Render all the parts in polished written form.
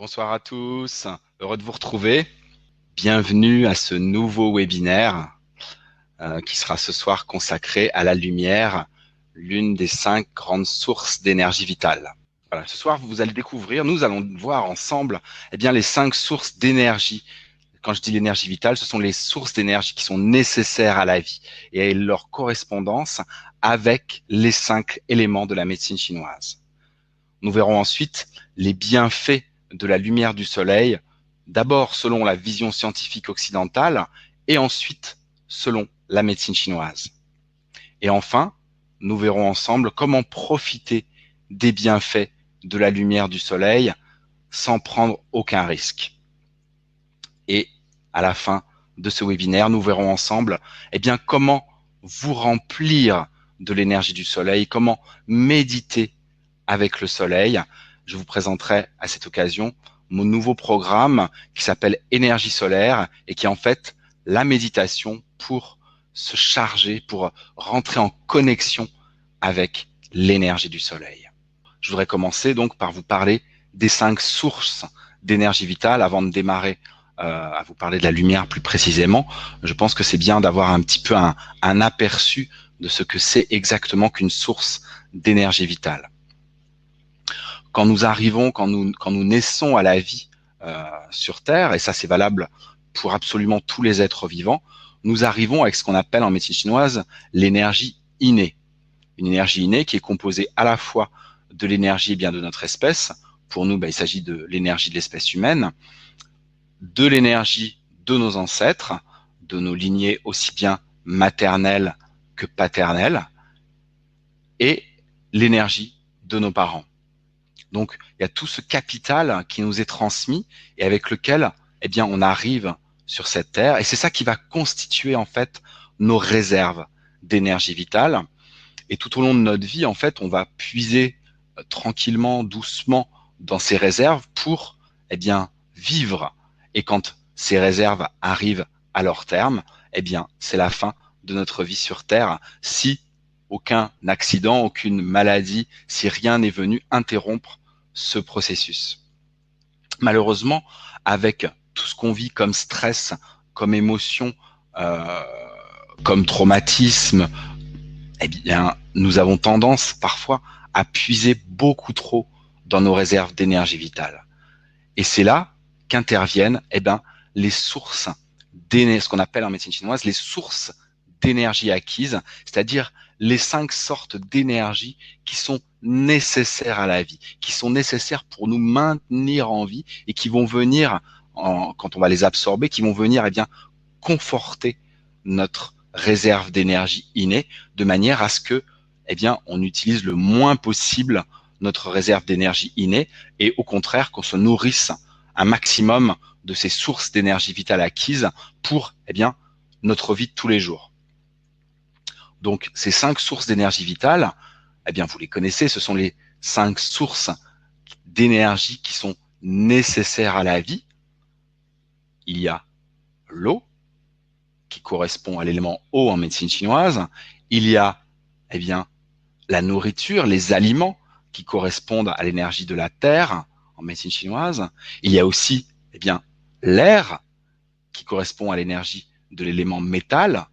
Bonsoir à tous, heureux de vous retrouver. Bienvenue à ce nouveau webinaire qui sera ce soir consacré à la lumière, l'une des 5 grandes sources d'énergie vitale. Voilà, ce soir, vous allez découvrir, nous allons voir ensemble les 5 sources d'énergie. Quand je dis l'énergie vitale, ce sont les sources d'énergie qui sont nécessaires à la vie et leur correspondance avec les 5 éléments de la médecine chinoise. Nous verrons ensuite les bienfaits de la lumière du soleil, d'abord selon la vision scientifique occidentale et ensuite selon la médecine chinoise. Et enfin, nous verrons ensemble comment profiter des bienfaits de la lumière du soleil sans prendre aucun risque. Et à la fin de ce webinaire, nous verrons ensemble comment vous remplir de l'énergie du soleil, comment méditer avec le soleil. Je vous présenterai à cette occasion mon nouveau programme qui s'appelle Énergie solaire et qui est en fait la méditation pour se charger, pour rentrer en connexion avec l'énergie du soleil. Je voudrais commencer donc par vous parler des 5 sources d'énergie vitale avant de démarrer à vous parler de la lumière plus précisément. Je pense que c'est bien d'avoir un petit peu un aperçu de ce que c'est exactement qu'une source d'énergie vitale. Quand nous arrivons, quand nous naissons à la vie sur Terre, et ça c'est valable pour absolument tous les êtres vivants, nous arrivons avec ce qu'on appelle en médecine chinoise l'énergie innée. Une énergie innée qui est composée à la fois de l'énergie de notre espèce. Pour nous, il s'agit de l'énergie de l'espèce humaine, de l'énergie de nos ancêtres, de nos lignées aussi bien maternelles que paternelles, et l'énergie de nos parents. Donc, il y a tout ce capital qui nous est transmis et avec lequel, on arrive sur cette terre. Et c'est ça qui va constituer, en fait, nos réserves d'énergie vitale. Et tout au long de notre vie, en fait, on va puiser tranquillement, doucement dans ces réserves pour, vivre. Et quand ces réserves arrivent à leur terme, c'est la fin de notre vie sur Terre si aucun accident, aucune maladie, si rien n'est venu interrompre ce processus. Malheureusement, avec tout ce qu'on vit comme stress, comme émotion, euh, comme traumatisme, nous avons tendance parfois à puiser beaucoup trop dans nos réserves d'énergie vitale. Et c'est là qu'interviennent les sources d'énergie, ce qu'on appelle en médecine chinoise les sources d'énergie acquise, c'est-à-dire les 5 sortes d'énergie qui sont nécessaires à la vie, qui sont nécessaires pour nous maintenir en vie et qui vont venir, quand on va les absorber, qui vont venir conforter notre réserve d'énergie innée de manière à ce que on utilise le moins possible notre réserve d'énergie innée et au contraire qu'on se nourrisse un maximum de ces sources d'énergie vitale acquises pour notre vie de tous les jours. Donc ces 5 sources d'énergie vitale, vous les connaissez, ce sont les 5 sources d'énergie qui sont nécessaires à la vie. Il y a l'eau, qui correspond à l'élément eau en médecine chinoise. Il y a la nourriture, les aliments qui correspondent à l'énergie de la terre en médecine chinoise. Il y a aussi l'air qui correspond à l'énergie de l'élément métal.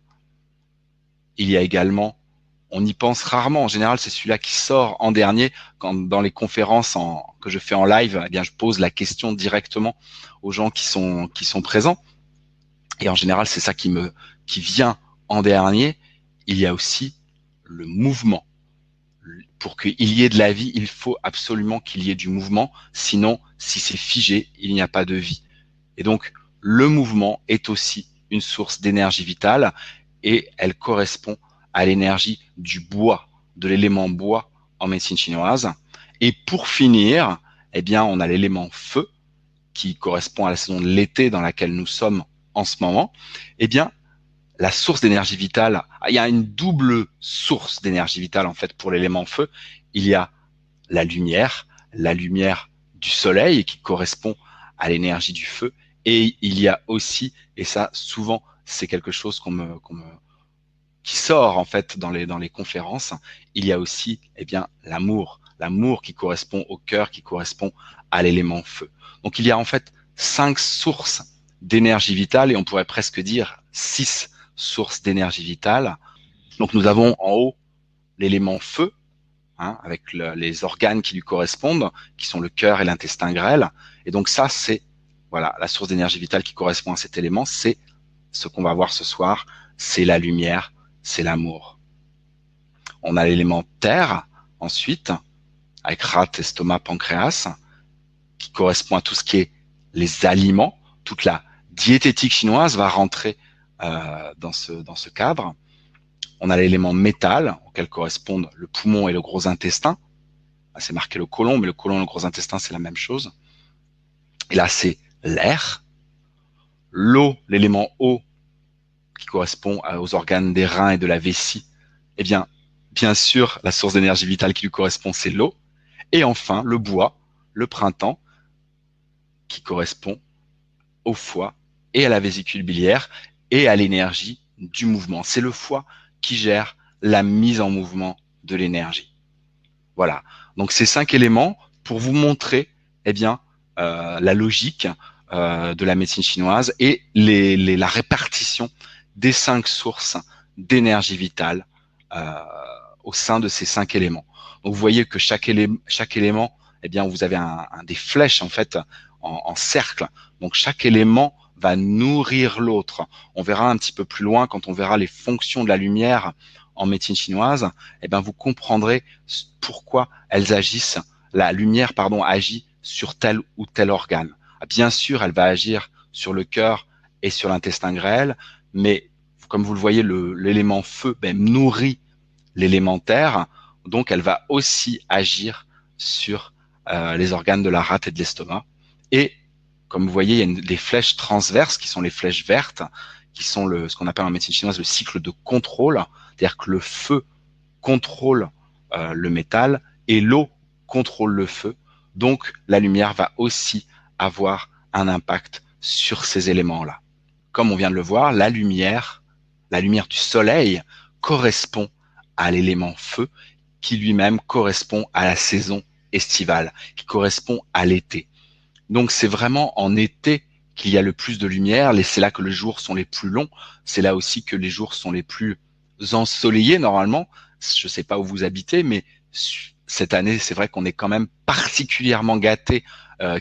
Il y a également, on y pense rarement, en général c'est celui-là qui sort en dernier, quand dans les conférences que je fais en live, je pose la question directement aux gens qui sont présents. Et en général, c'est ça qui vient en dernier. Il y a aussi le mouvement. Pour qu'il y ait de la vie, il faut absolument qu'il y ait du mouvement. Sinon, si c'est figé, il n'y a pas de vie. Et donc, le mouvement est aussi une source d'énergie vitale et elle correspond à l'énergie du bois, de l'élément bois en médecine chinoise. Et pour finir, on a l'élément feu qui correspond à la saison de l'été dans laquelle nous sommes en ce moment. La source d'énergie vitale, il y a une double source d'énergie vitale en fait pour l'élément feu. Il y a la lumière du soleil qui correspond à l'énergie du feu, et il y a aussi, et ça souvent c'est quelque chose qui sort en fait dans les conférences, il y a aussi l'amour, l'amour qui correspond au cœur, qui correspond à l'élément feu. Donc il y a en fait 5 sources d'énergie vitale et on pourrait presque dire 6 sources d'énergie vitale. Donc nous avons en haut l'élément feu, avec les organes qui lui correspondent, qui sont le cœur et l'intestin grêle. Et donc ça, c'est voilà la source d'énergie vitale qui correspond à cet élément. C'est ce qu'on va voir ce soir, c'est la lumière, c'est l'amour. On a l'élément terre, ensuite, avec rate, estomac, pancréas, qui correspond à tout ce qui est les aliments. Toute la diététique chinoise va rentrer dans ce cadre. On a l'élément métal, auquel correspondent le poumon et le gros intestin. C'est marqué le côlon, mais le côlon et le gros intestin, c'est la même chose. Et là, c'est l'air. L'eau, l'élément eau, qui correspond aux organes des reins et de la vessie. Eh bien sûr, la source d'énergie vitale qui lui correspond, c'est l'eau. Et enfin, le bois, le printemps, qui correspond au foie et à la vésicule biliaire et à l'énergie du mouvement. C'est le foie qui gère la mise en mouvement de l'énergie. Voilà. Donc ces 5 éléments pour vous montrer la logique de la médecine chinoise et la répartition des 5 sources d'énergie vitale au sein de ces 5 éléments. Donc vous voyez que chaque élément, vous avez des flèches en fait en cercle. Donc chaque élément va nourrir l'autre. On verra un petit peu plus loin quand on verra les fonctions de la lumière en médecine chinoise. Vous comprendrez pourquoi elles agissent. La lumière, agit sur tel ou tel organe. Bien sûr, elle va agir sur le cœur et sur l'intestin grêle, mais comme vous le voyez, l'élément feu nourrit l'élément terre, donc elle va aussi agir sur les organes de la rate et de l'estomac. Et comme vous voyez, il y a des flèches transverses qui sont les flèches vertes, qui sont ce qu'on appelle en médecine chinoise le cycle de contrôle, c'est-à-dire que le feu contrôle le métal et l'eau contrôle le feu. Donc la lumière va aussi avoir un impact sur ces éléments-là. Comme on vient de le voir, la lumière du soleil correspond à l'élément feu qui lui-même correspond à la saison estivale, qui correspond à l'été. Donc c'est vraiment en été qu'il y a le plus de lumière, c'est là que les jours sont les plus longs, c'est là aussi que les jours sont les plus ensoleillés normalement. Je ne sais pas où vous habitez, mais cette année, c'est vrai qu'on est quand même particulièrement gâté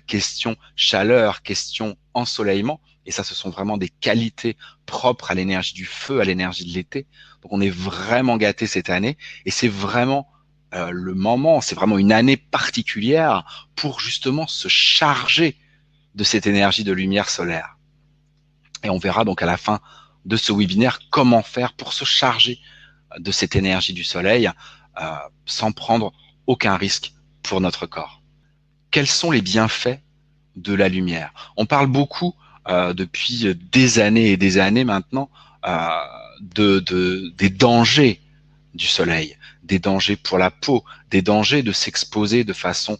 question chaleur, question ensoleillement. Et ça, ce sont vraiment des qualités propres à l'énergie du feu, à l'énergie de l'été. Donc on est vraiment gâté cette année. Et c'est vraiment le moment, c'est vraiment une année particulière pour justement se charger de cette énergie de lumière solaire. Et on verra donc à la fin de ce webinaire comment faire pour se charger de cette énergie du soleil sans prendre aucun risque pour notre corps. Quels sont les bienfaits de la lumière? On parle beaucoup depuis des années et des années maintenant des dangers du soleil, des dangers pour la peau, des dangers de s'exposer de façon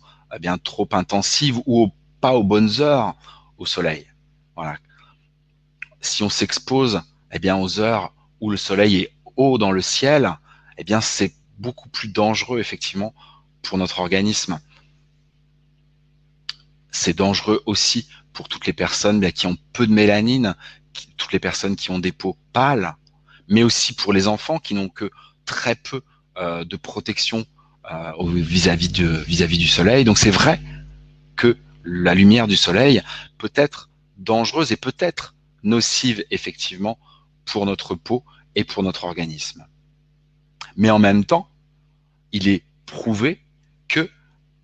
trop intensive ou pas aux bonnes heures au soleil. Voilà. Si on s'expose aux heures où le soleil est haut dans le ciel, c'est beaucoup plus dangereux effectivement pour notre organisme. C'est dangereux aussi pour toutes les personnes qui ont peu de mélanine, toutes les personnes qui ont des peaux pâles, mais aussi pour les enfants qui n'ont que très peu de protection vis-à-vis du soleil. Donc c'est vrai que la lumière du soleil peut être dangereuse et peut être nocive effectivement pour notre peau et pour notre organisme. Mais en même temps, il est prouvé que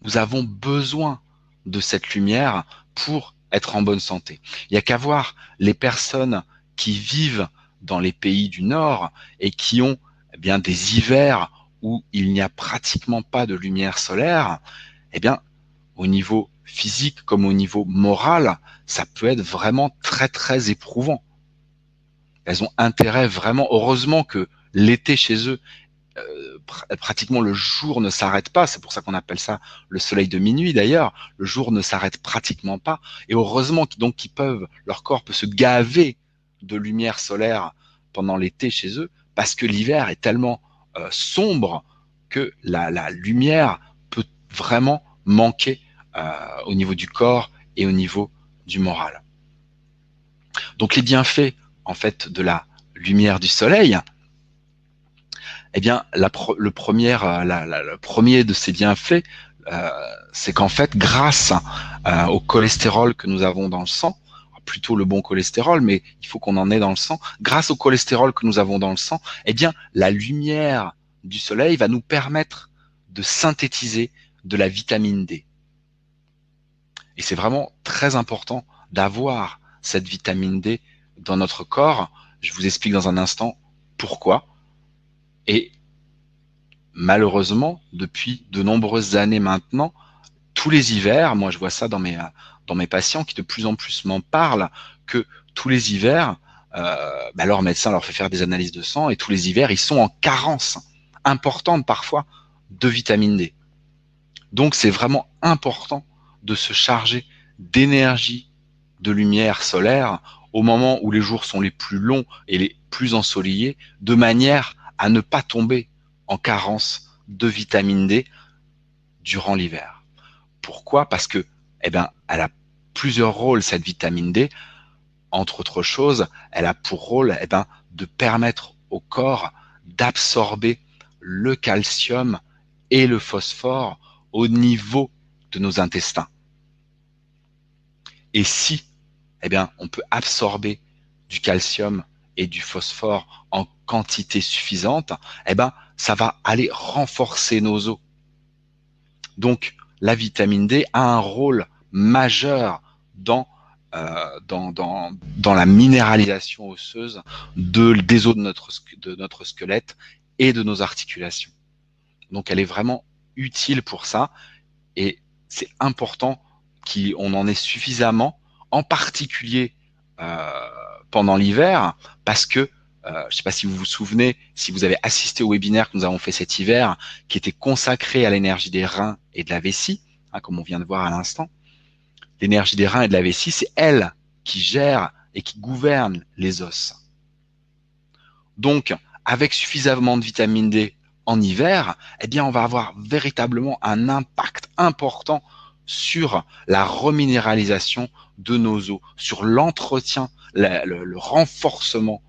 nous avons besoin de cette lumière pour être en bonne santé. Il n'y a qu'à voir les personnes qui vivent dans les pays du Nord et qui ont des hivers où il n'y a pratiquement pas de lumière solaire. Au niveau physique comme au niveau moral, ça peut être vraiment très très éprouvant. Elles ont intérêt vraiment, heureusement que l'été chez eux, pratiquement le jour ne s'arrête pas, c'est pour ça qu'on appelle ça le soleil de minuit d'ailleurs, le jour ne s'arrête pratiquement pas, et heureusement leur corps peut se gaver de lumière solaire pendant l'été chez eux, parce que l'hiver est tellement sombre que la lumière peut vraiment manquer au niveau du corps et au niveau du moral. Donc les bienfaits en fait de la lumière du soleil, eh bien le premier de ces bienfaits, euh, c'est qu'en fait grâce au cholestérol que nous avons dans le sang, plutôt le bon cholestérol, mais il faut qu'on en ait dans le sang. Grâce au cholestérol que nous avons dans le sang, eh bien la lumière du soleil va nous permettre de synthétiser de la vitamine D. Et c'est vraiment très important d'avoir cette vitamine D dans notre corps. Je vous explique dans un instant pourquoi. Et malheureusement, depuis de nombreuses années maintenant, tous les hivers, moi je vois ça dans mes patients qui de plus en plus m'en parlent, que tous les hivers, leur médecin leur fait faire des analyses de sang et tous les hivers, ils sont en carence importante parfois de vitamine D. Donc c'est vraiment important de se charger d'énergie, de lumière solaire au moment où les jours sont les plus longs et les plus ensoleillés, de manière à ne pas tomber en carence de vitamine D durant l'hiver. Pourquoi? Parce que, elle a plusieurs rôles, cette vitamine D. Entre autres choses, elle a pour rôle, de permettre au corps d'absorber le calcium et le phosphore au niveau de nos intestins. Et si, on peut absorber du calcium et du phosphore en quantité suffisante, ça va aller renforcer nos os. Donc, la vitamine D a un rôle majeur dans la minéralisation osseuse des os de notre squelette et de nos articulations. Donc, elle est vraiment utile pour ça et c'est important qu'on en ait suffisamment, en particulier euh, pendant l'hiver, parce que je ne sais pas si vous vous souvenez, si vous avez assisté au webinaire que nous avons fait cet hiver, qui était consacré à l'énergie des reins et de la vessie, comme on vient de voir à l'instant. L'énergie des reins et de la vessie, c'est elle qui gère et qui gouverne les os. Donc, avec suffisamment de vitamine D en hiver, on va avoir véritablement un impact important sur la reminéralisation de nos os, sur l'entretien, le renforcement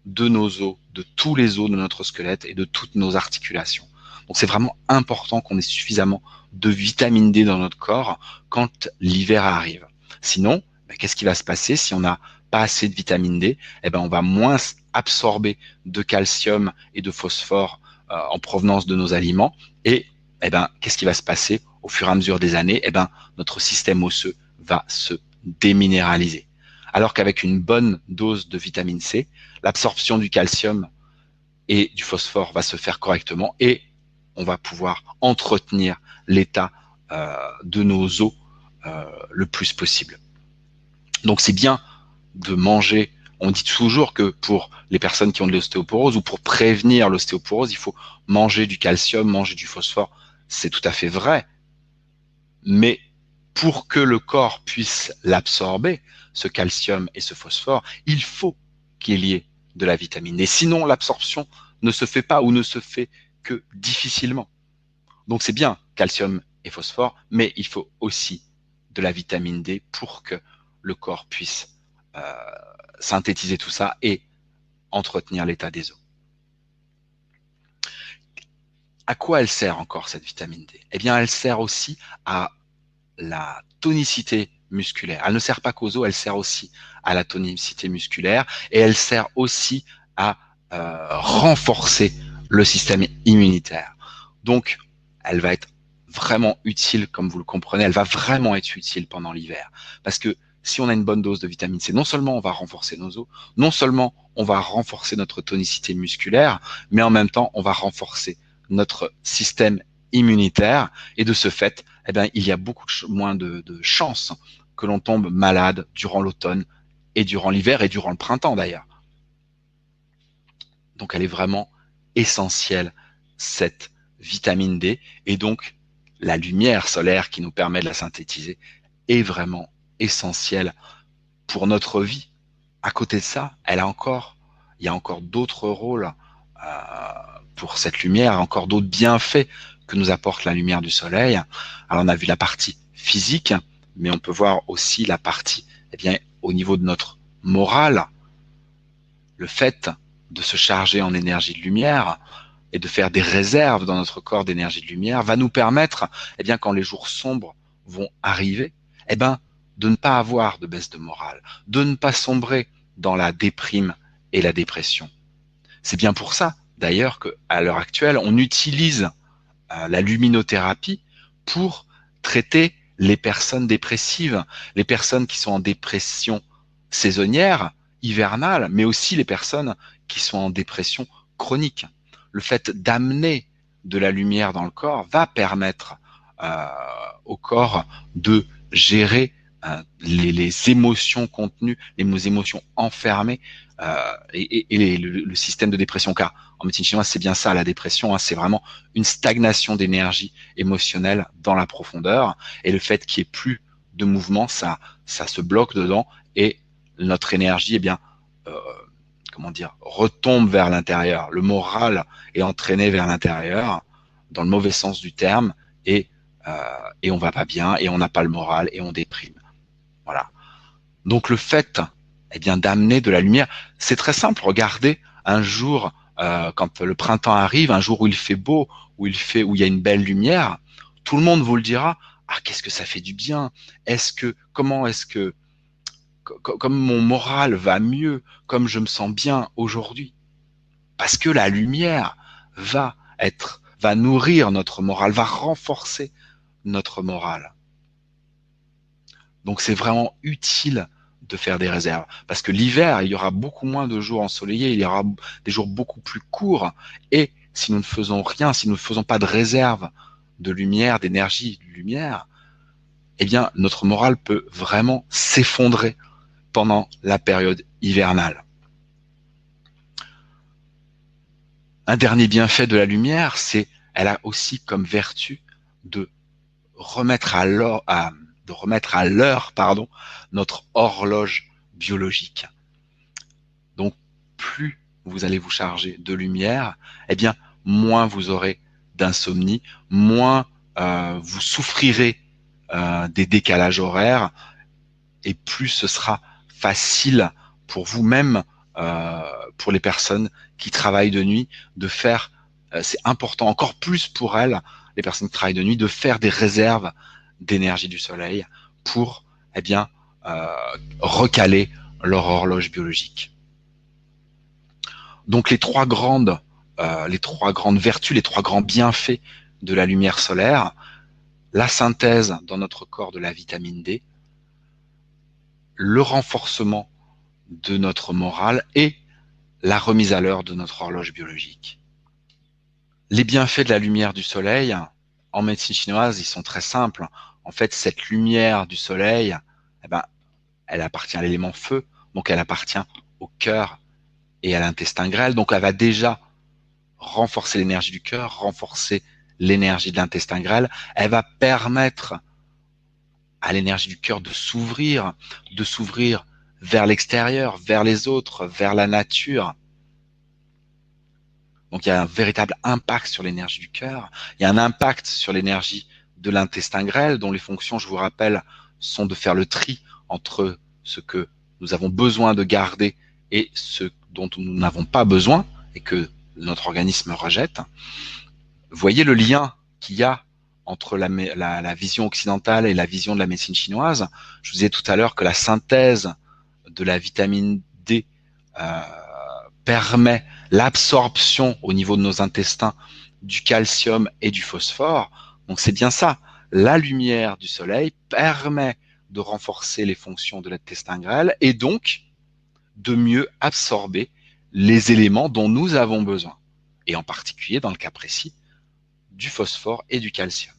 de nos os, de tous les os de notre squelette et de toutes nos articulations. Donc c'est vraiment important qu'on ait suffisamment de vitamine D dans notre corps quand l'hiver arrive. Sinon, qu'est-ce qui va se passer si on n'a pas assez de vitamine D? On va moins absorber de calcium et de phosphore en provenance de nos aliments. Et qu'est-ce qui va se passer au fur et à mesure des années? Notre système osseux va se déminéraliser. Alors qu'avec une bonne dose de vitamine C, l'absorption du calcium et du phosphore va se faire correctement et on va pouvoir entretenir l'état de nos os le plus possible. Donc c'est bien de manger. On dit toujours que pour les personnes qui ont de l'ostéoporose ou pour prévenir l'ostéoporose, il faut manger du calcium, manger du phosphore. C'est tout à fait vrai. Mais pour que le corps puisse l'absorber, ce calcium et ce phosphore, il faut qu'il y ait de la vitamine D. Sinon, l'absorption ne se fait pas ou ne se fait que difficilement. Donc c'est bien calcium et phosphore, mais il faut aussi de la vitamine D pour que le corps puisse euh, synthétiser tout ça et entretenir l'état des os. À quoi elle sert encore cette vitamine D? Elle sert aussi à la tonicité musculaire. Elle ne sert pas qu'aux os, elle sert aussi à la tonicité musculaire et elle sert aussi à renforcer le système immunitaire. Donc, elle va être vraiment utile, comme vous le comprenez, elle va vraiment être utile pendant l'hiver. Parce que si on a une bonne dose de vitamine C, non seulement on va renforcer nos os, non seulement on va renforcer notre tonicité musculaire, mais en même temps, on va renforcer notre système immunitaire et de ce fait, il y a beaucoup moins de chances que l'on tombe malade durant l'automne et durant l'hiver et durant le printemps d'ailleurs. Donc elle est vraiment essentielle, cette vitamine D, et donc la lumière solaire qui nous permet de la synthétiser est vraiment essentielle pour notre vie. À côté de ça, il y a encore d'autres rôles pour cette lumière, encore d'autres bienfaits que nous apporte la lumière du soleil. Alors on a vu la partie physique, mais on peut voir aussi la partie, eh bien, au niveau de notre morale, le fait de se charger en énergie de lumière et de faire des réserves dans notre corps d'énergie de lumière va nous permettre, eh bien, quand les jours sombres vont arriver, eh ben, de ne pas avoir de baisse de morale, de ne pas sombrer dans la déprime et la dépression. C'est bien pour ça, d'ailleurs, qu'à l'heure actuelle, on utilise la luminothérapie pour traiter les personnes dépressives, les personnes qui sont en dépression saisonnière, hivernale, mais aussi les personnes qui sont en dépression chronique. Le fait d'amener de la lumière dans le corps va permettre euh, au corps de gérer les émotions contenues, les émotions enfermées et le système de dépression. Car en médecine chinoise, c'est bien ça, la dépression, hein, c'est vraiment une stagnation d'énergie émotionnelle dans la profondeur. Et le fait qu'il n'y ait plus de mouvement, ça se bloque dedans et notre énergie, eh bien, euh, comment dire, retombe vers l'intérieur. Le moral est entraîné vers l'intérieur, dans le mauvais sens du terme, et, euh, et on va pas bien, et on n'a pas le moral, et on déprime. Voilà. Donc le fait, eh bien, d'amener de la lumière, c'est très simple. Regardez un jour, quand le printemps arrive, un jour où il fait beau, où il y a une belle lumière, tout le monde vous le dira. Ah, qu'est-ce que ça fait du bien. Comment est-ce que, comme mon moral va mieux, comme je me sens bien aujourd'hui, parce que la lumière va nourrir notre morale, va renforcer notre morale. Donc c'est vraiment utile de faire des réserves. Parce que l'hiver, il y aura beaucoup moins de jours ensoleillés, il y aura des jours beaucoup plus courts. Et si nous ne faisons rien, si nous ne faisons pas de réserve de lumière, d'énergie, de lumière, eh bien notre morale peut vraiment s'effondrer pendant la période hivernale. Un dernier bienfait de la lumière, c'est elle a aussi comme vertu de remettre à l'heure, notre horloge biologique. Donc, plus vous allez vous charger de lumière, eh bien, moins vous aurez d'insomnie, moins vous souffrirez des décalages horaires, et plus ce sera facile pour vous-même, pour les personnes qui travaillent de nuit, de faire, c'est important encore plus pour elles, les personnes qui travaillent de nuit, de faire des réserves d'énergie du soleil pour, eh bien, euh, recaler leur horloge biologique. Donc les trois grandes vertus, les trois grands bienfaits de la lumière solaire, la synthèse dans notre corps de la vitamine D, le renforcement de notre morale et la remise à l'heure de notre horloge biologique. Les bienfaits de la lumière du soleil, en médecine chinoise, ils sont très simples. En fait, cette lumière du soleil, eh ben, elle appartient à l'élément feu, donc elle appartient au cœur et à l'intestin grêle. Donc elle va déjà renforcer l'énergie du cœur, renforcer l'énergie de l'intestin grêle. Elle va permettre à l'énergie du cœur de s'ouvrir vers l'extérieur, vers les autres, vers la nature. Donc il y a un véritable impact sur l'énergie du cœur. Il y a un impact sur l'énergie de l'intestin grêle, dont les fonctions, je vous rappelle, sont de faire le tri entre ce que nous avons besoin de garder et ce dont nous n'avons pas besoin et que notre organisme rejette. Voyez le lien qu'il y a entre la vision occidentale et la vision de la médecine chinoise. Je vous disais tout à l'heure que la synthèse de la vitamine D euh, permet l'absorption au niveau de nos intestins du calcium et du phosphore. Donc c'est bien ça. La lumière du soleil permet de renforcer les fonctions de l'intestin grêle et donc de mieux absorber les éléments dont nous avons besoin. Et en particulier, dans le cas précis, du phosphore et du calcium.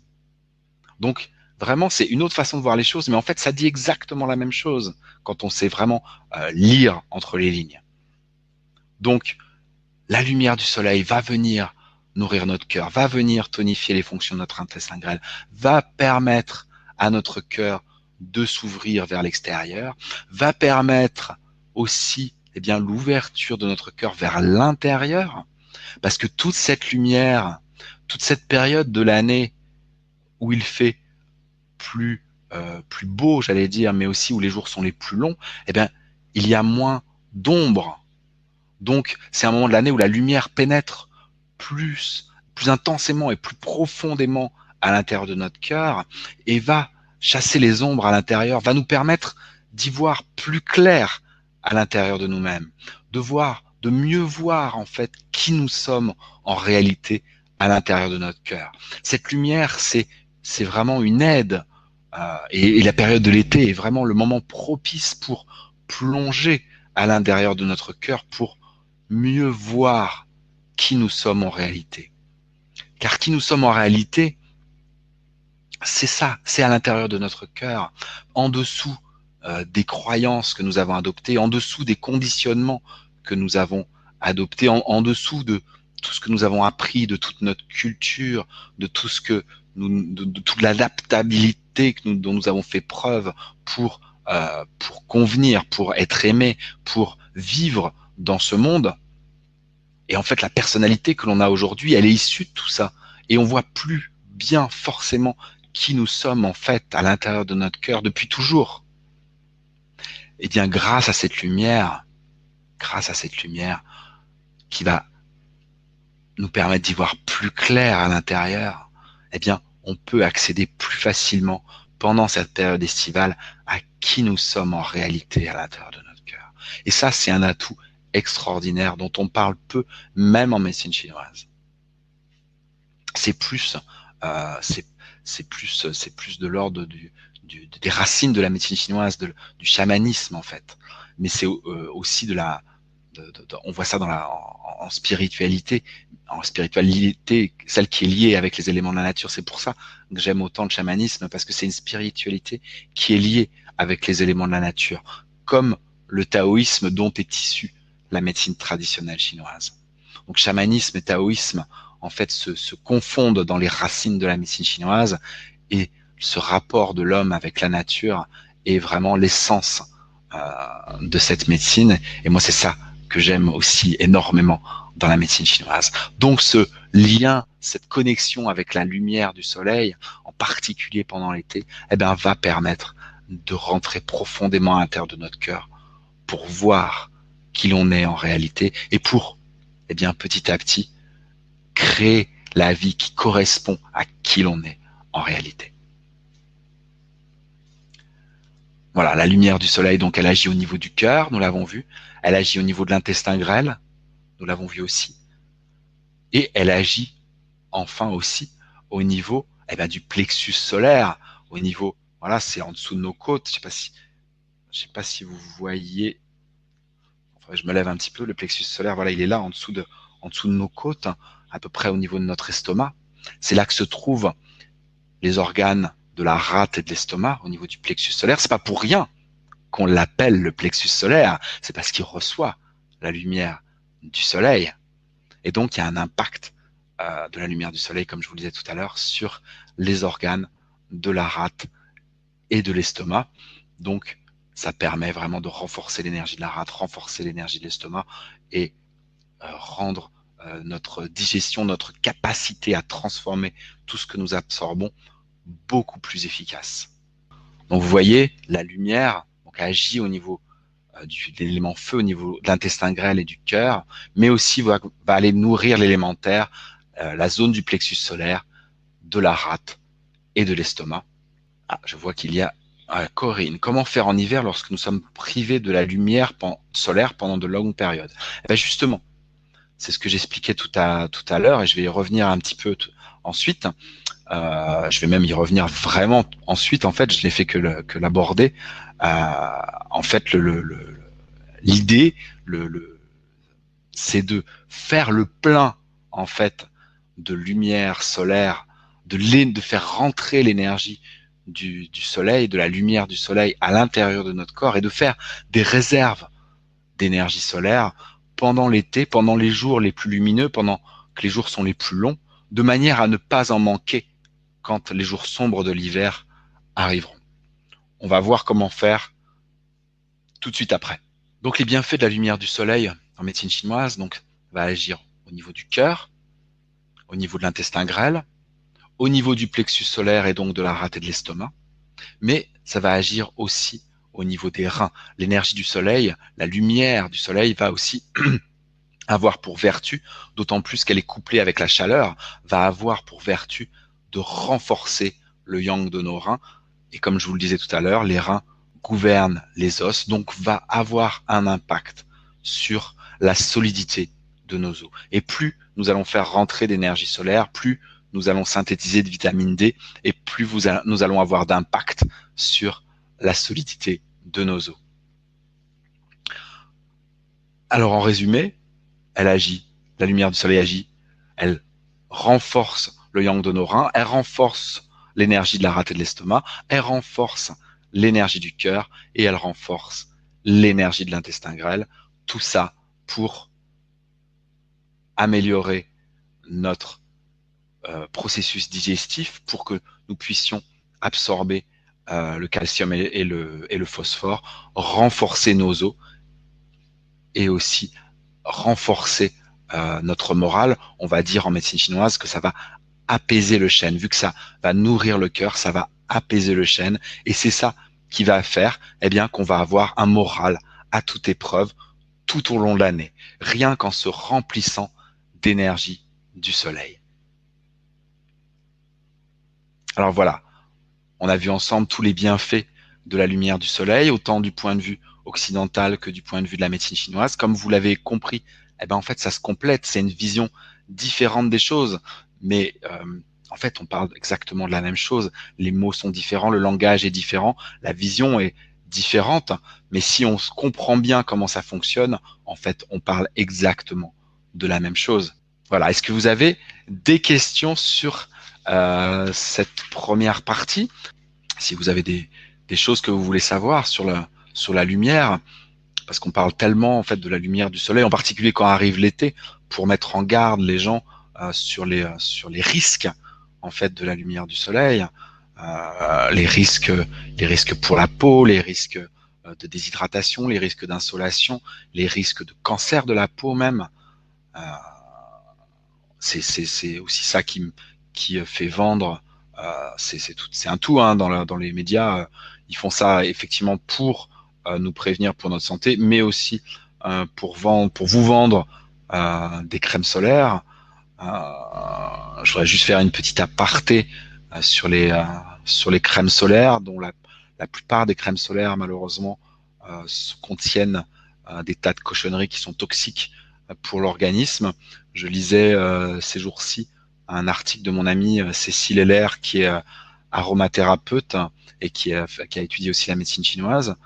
Donc, vraiment, c'est une autre façon de voir les choses, mais en fait, ça dit exactement la même chose quand on sait vraiment lire entre les lignes. Donc, la lumière du soleil va venir nourrir notre cœur, va venir tonifier les fonctions de notre intestin grêle, va permettre à notre cœur de s'ouvrir vers l'extérieur, va permettre aussi eh bien, l'ouverture de notre cœur vers l'intérieur, parce que toute cette lumière, toute cette période de l'année où il fait plus beau, j'allais dire, mais aussi où les jours sont les plus longs, eh bien, il y a moins d'ombre. Donc, c'est un moment de l'année où la lumière pénètre plus intensément et plus profondément à l'intérieur de notre cœur et va chasser les ombres à l'intérieur, va nous permettre d'y voir plus clair à l'intérieur de nous-mêmes, de mieux voir en fait qui nous sommes en réalité à l'intérieur de notre cœur. Cette lumière, c'est vraiment une aide et la période de l'été est vraiment le moment propice pour plonger à l'intérieur de notre cœur pour mieux voir qui nous sommes en réalité. Car qui nous sommes en réalité, c'est ça, c'est à l'intérieur de notre cœur, en dessous des croyances que nous avons adoptées, en dessous des conditionnements que nous avons adoptés, en dessous de tout ce que nous avons appris, de toute notre culture, de tout ce que de toute l'adaptabilité dont nous avons fait preuve pour convenir, pour être aimé, pour vivre dans ce monde. Et en fait, la personnalité que l'on a aujourd'hui, elle est issue de tout ça. Et on voit plus bien forcément qui nous sommes en fait à l'intérieur de notre cœur depuis toujours. Et bien, grâce à cette lumière qui va nous permettre d'y voir plus clair à l'intérieur, eh bien, on peut accéder plus facilement pendant cette période estivale à qui nous sommes en réalité à l'intérieur de notre cœur. Et ça, c'est un atout extraordinaire dont on parle peu, même en médecine chinoise. C'est plus, euh, c'est c'est plus de l'ordre des racines de la médecine chinoise, du chamanisme en fait. Mais c'est aussi on voit ça en spiritualité, celle qui est liée avec les éléments de la nature. C'est pour ça que j'aime autant le chamanisme parce que c'est une spiritualité qui est liée avec les éléments de la nature, comme le taoïsme dont est issue la médecine traditionnelle chinoise. Donc chamanisme et taoïsme en fait se confondent dans les racines de la médecine chinoise et ce rapport de l'homme avec la nature est vraiment l'essence de cette médecine. Et moi, c'est ça que j'aime aussi énormément dans la médecine chinoise. Donc ce lien, cette connexion avec la lumière du soleil, en particulier pendant l'été, eh bien, va permettre de rentrer profondément à l'intérieur de notre cœur pour voir qui l'on est en réalité et pour, eh bien, petit à petit, créer la vie qui correspond à qui l'on est en réalité. Voilà, la lumière du soleil, donc, elle agit au niveau du cœur, nous l'avons vu. Elle agit au niveau de l'intestin grêle, nous l'avons vu aussi. Et elle agit enfin aussi au niveau du plexus solaire, au niveau, voilà, c'est en dessous de nos côtes. Je sais pas si vous voyez, enfin, je me lève un petit peu, le plexus solaire, voilà, il est là en dessous de nos côtes, à peu près au niveau de notre estomac. C'est là que se trouvent les organes de la rate et de l'estomac, au niveau du plexus solaire. C'est pas pour rien qu'on l'appelle le plexus solaire, c'est parce qu'il reçoit la lumière du soleil. Et donc, il y a un impact de la lumière du soleil, comme je vous le disais tout à l'heure, sur les organes de la rate et de l'estomac. Donc, ça permet vraiment de renforcer l'énergie de la rate, renforcer l'énergie de l'estomac et rendre notre digestion, notre capacité à transformer tout ce que nous absorbons beaucoup plus efficace. Donc, vous voyez, la lumière donc, agit au niveau de l'élément feu, au niveau de l'intestin grêle et du cœur, mais aussi va aller nourrir l'élémentaire, la zone du plexus solaire, de la rate et de l'estomac. Ah, je vois qu'il y a Corinne. Comment faire en hiver lorsque nous sommes privés de la lumière solaire pendant de longues périodes? Eh bien justement, c'est ce que j'expliquais tout à l'heure et je vais y revenir un petit peu ensuite. Je vais même y revenir vraiment ensuite. En fait, je n'ai fait que l'aborder. En fait, l'idée, c'est de faire le plein en fait de lumière solaire, de faire rentrer l'énergie du soleil, de la lumière du soleil à l'intérieur de notre corps et de faire des réserves d'énergie solaire pendant l'été, pendant les jours les plus lumineux, pendant que les jours sont les plus longs, de manière à ne pas en manquer quand les jours sombres de l'hiver arriveront. On va voir comment faire tout de suite après. Donc les bienfaits de la lumière du soleil en médecine chinoise, donc va agir au niveau du cœur, au niveau de l'intestin grêle, au niveau du plexus solaire et donc de la rate et de l'estomac, mais ça va agir aussi au niveau des reins. L'énergie du soleil, la lumière du soleil va aussi avoir pour vertu, d'autant plus qu'elle est couplée avec la chaleur, va avoir pour vertu de renforcer le yang de nos reins. Et comme je vous le disais tout à l'heure, les reins gouvernent les os, donc va avoir un impact sur la solidité de nos os. Et plus nous allons faire rentrer d'énergie solaire, plus nous allons synthétiser de vitamine D, et plus nous allons avoir d'impact sur la solidité de nos os. Alors en résumé, elle agit, la lumière du soleil agit, elle renforce le yang de nos reins, elle renforce l'énergie de la rate et de l'estomac, elle renforce l'énergie du cœur et elle renforce l'énergie de l'intestin grêle. Tout ça pour améliorer notre processus digestif, pour que nous puissions absorber le calcium et le phosphore, renforcer nos os et aussi renforcer notre morale. On va dire en médecine chinoise que ça va apaiser le chêne. Vu que ça va nourrir le cœur, ça va apaiser le chêne. Et c'est ça qui va faire eh bien, qu'on va avoir un moral à toute épreuve tout au long de l'année, rien qu'en se remplissant d'énergie du soleil. Alors voilà, on a vu ensemble tous les bienfaits de la lumière du soleil, autant du point de vue occidental que du point de vue de la médecine chinoise. Comme vous l'avez compris, eh ben en fait, ça se complète. C'est une vision différente des choses, mais en fait, on parle exactement de la même chose. Les mots sont différents, le langage est différent, la vision est différente, mais si on comprend bien comment ça fonctionne, en fait, on parle exactement de la même chose. Voilà. Est-ce que vous avez des questions sur cette première partie? Si vous avez des choses que vous voulez savoir sur la lumière, parce qu'on parle tellement en fait de la lumière du soleil, en particulier quand arrive l'été, pour mettre en garde les gens sur les risques en fait de la lumière du soleil, les risques pour la peau, les risques de déshydratation, les risques d'insolation, les risques de cancer de la peau même. Euh, c'est aussi ça qui fait vendre. C'est un tout hein, dans les médias. Ils font ça effectivement pour nous prévenir pour notre santé, mais aussi pour vous vendre des crèmes solaires. Je voudrais juste faire une petite aparté sur les crèmes solaires, dont la plupart des crèmes solaires malheureusement contiennent des tas de cochonneries qui sont toxiques pour l'organisme. Je lisais ces jours-ci un article de mon amie Cécile Heller, qui est aromathérapeute et qui a étudié aussi la médecine chinoise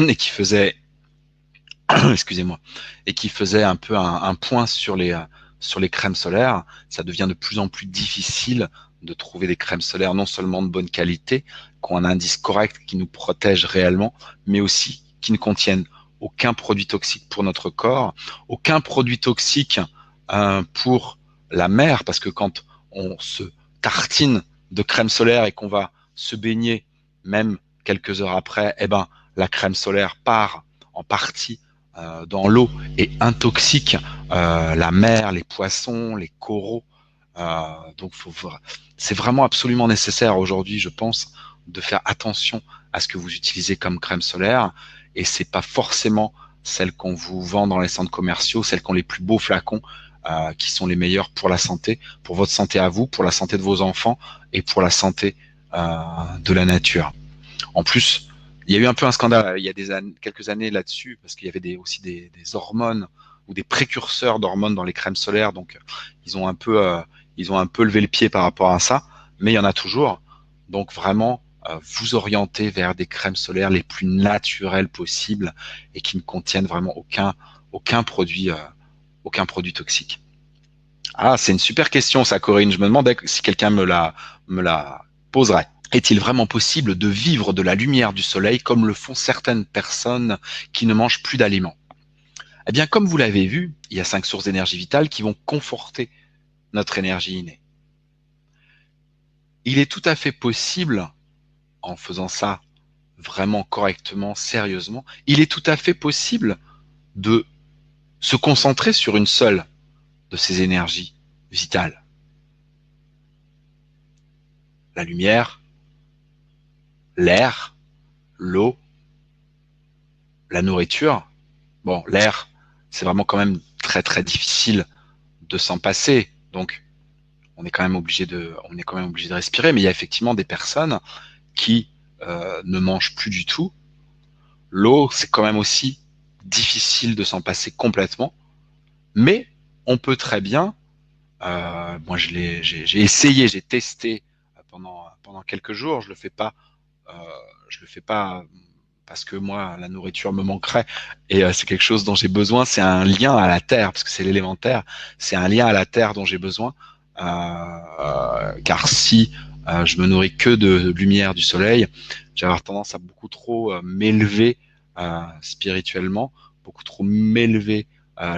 et qui faisait, excusez-moi, et qui faisait un peu un point sur les crèmes solaires. Ça devient de plus en plus difficile de trouver des crèmes solaires non seulement de bonne qualité, qui ont un indice correct, qui nous protège réellement, mais aussi qui ne contiennent aucun produit toxique pour notre corps, aucun produit toxique pour la mer, parce que quand on se tartine de crème solaire et qu'on va se baigner, même quelques heures après, eh ben, la crème solaire part en partie dans l'eau et intoxique la mer, les poissons, les coraux. Donc, c'est vraiment absolument nécessaire aujourd'hui, je pense, de faire attention à ce que vous utilisez comme crème solaire. Et c'est pas forcément celles qu'on vous vend dans les centres commerciaux, celles qui ont les plus beaux flacons, qui sont les meilleures pour la santé, pour votre santé à vous, pour la santé de vos enfants et pour la santé de la nature. En plus, il y a eu un peu un scandale il y a quelques années là-dessus, parce qu'il y avait aussi des hormones ou des précurseurs d'hormones dans les crèmes solaires. Donc, ils ont un peu levé le pied par rapport à ça, mais il y en a toujours. Donc, vraiment, vous orienter vers des crèmes solaires les plus naturelles possibles et qui ne contiennent vraiment aucun produit toxique. Ah, c'est une super question, ça, Corinne. Je me demandais si quelqu'un me la poserait. Est-il vraiment possible de vivre de la lumière du soleil comme le font certaines personnes qui ne mangent plus d'aliments? Eh bien, comme vous l'avez vu, il y a 5 sources d'énergie vitale qui vont conforter notre énergie innée. Il est tout à fait possible, en faisant ça vraiment correctement, sérieusement, il est tout à fait possible de se concentrer sur une seule de ces énergies vitales. la lumière, l'air, l'eau, la nourriture. Bon, l'air, c'est vraiment quand même très très difficile de s'en passer. Donc, on est quand même obligé de respirer. Mais il y a effectivement des personnes qui ne mangent plus du tout. L'eau, c'est quand même aussi difficile de s'en passer complètement. Mais on peut très bien. Moi, j'ai essayé, j'ai testé pendant quelques jours. Euh, je le fais pas parce que moi, la nourriture me manquerait et c'est quelque chose dont j'ai besoin. C'est un lien à la terre parce que c'est l'élémentaire. C'est un lien à la terre dont j'ai besoin. Car si je me nourris que de lumière du soleil, j'ai avoir tendance à beaucoup trop m'élever spirituellement, beaucoup trop m'élever.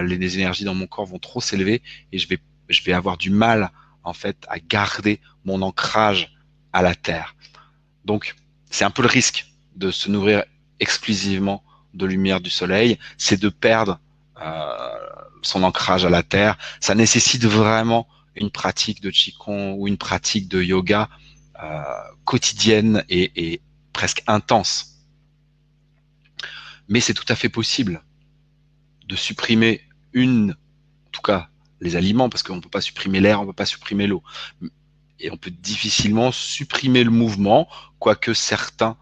Les énergies dans mon corps vont trop s'élever et je vais avoir du mal en fait à garder mon ancrage à la terre. Donc, c'est un peu le risque de se nourrir exclusivement de lumière du soleil, c'est de perdre euh, son ancrage à la terre. Ça nécessite vraiment une pratique de Qigong ou une pratique de yoga euh, quotidienne et presque intense. Mais c'est tout à fait possible de supprimer en tout cas, les aliments, parce qu'on ne peut pas supprimer l'air, on ne peut pas supprimer l'eau. Et on peut difficilement supprimer le mouvement, quoique certains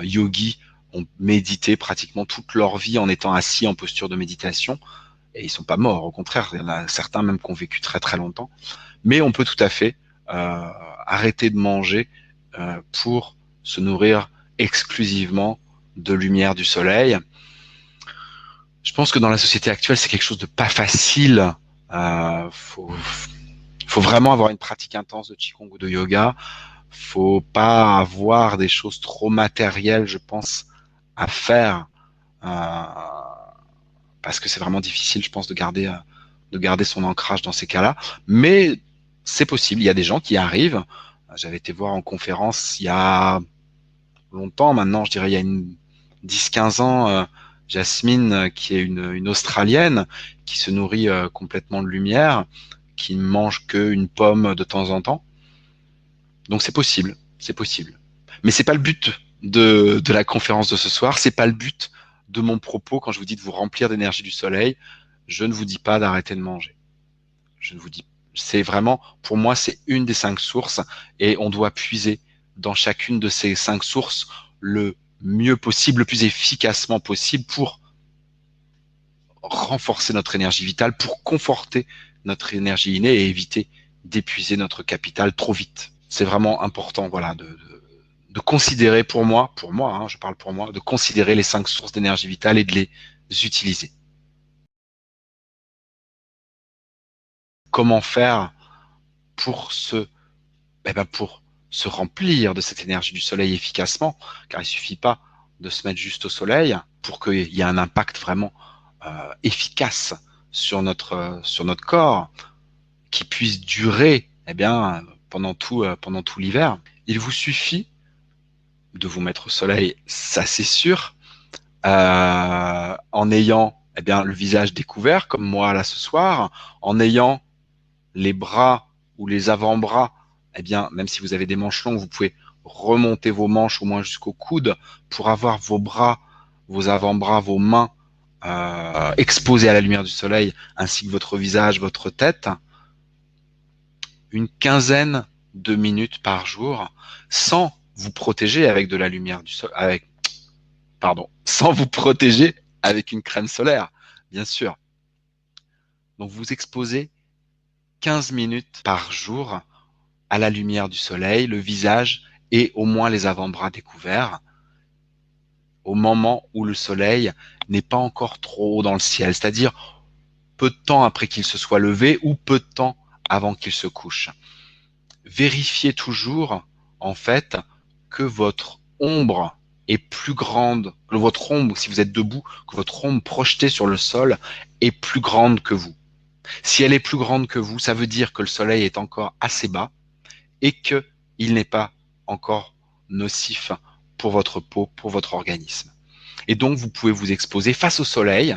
yogis ont médité pratiquement toute leur vie en étant assis en posture de méditation, et ils sont pas morts, au contraire, il y en a certains même qui ont vécu très très longtemps. Mais on peut tout à fait euh, arrêter de manger pour se nourrir exclusivement de lumière du soleil. Je pense que dans la société actuelle, c'est quelque chose de pas facile. Euh, faut, faut vraiment avoir une pratique intense de Qigong ou de yoga. Faut pas avoir des choses trop matérielles, je pense, à faire euh, parce que c'est vraiment difficile, je pense, de garder son ancrage dans ces cas-là. Mais c'est possible. Il y a des gens qui arrivent. J'avais été voir en conférence il y a longtemps maintenant, je dirais il y a 10-15 ans, Jasmine, qui est une Australienne, qui se nourrit complètement de lumière, qui ne mange qu'une pomme de temps en temps. Donc c'est possible, c'est possible. Mais c'est pas le but de la conférence de ce soir, c'est pas le but de mon propos quand je vous dis de vous remplir d'énergie du soleil. Je ne vous dis pas d'arrêter de manger. Je ne vous dis, c'est vraiment, pour moi, c'est une des 5 sources et on doit puiser dans chacune de ces 5 sources le mieux possible, le plus efficacement possible pour renforcer notre énergie vitale, pour conforter notre énergie innée et éviter d'épuiser notre capital trop vite. C'est vraiment important, voilà, de considérer pour moi, hein, je parle pour moi, de considérer les 5 sources d'énergie vitale et de les utiliser. Comment faire pour pour se remplir de cette énergie du soleil efficacement, car il suffit pas de se mettre juste au soleil pour qu'il y ait un impact vraiment efficace sur notre corps, qui puisse durer pendant tout l'hiver. Il vous suffit de vous mettre au soleil, ça c'est sûr, en ayant le visage découvert, comme moi là ce soir, en ayant les bras ou les avant-bras, même si vous avez des manches longues, vous pouvez remonter vos manches au moins jusqu'au coude pour avoir vos bras, vos avant-bras, vos mains exposés à la lumière du soleil, ainsi que votre visage, votre tête, une quinzaine de minutes par jour, sans vous protéger avec de la lumière du soleil, sans vous protéger avec une crème solaire, bien sûr. Donc vous exposez 15 minutes par jour à la lumière du soleil, le visage et au moins les avant-bras découverts, au moment où le soleil n'est pas encore trop haut dans le ciel, c'est-à-dire peu de temps après qu'il se soit levé ou peu de temps avant qu'il se couche. Vérifiez toujours, en fait, que votre ombre est plus grande, que votre ombre, si vous êtes debout, que votre ombre projetée sur le sol est plus grande que vous. Si elle est plus grande que vous, ça veut dire que le soleil est encore assez bas et qu'il n'est pas encore nocif pour votre peau, pour votre organisme. Et donc, vous pouvez vous exposer face au soleil.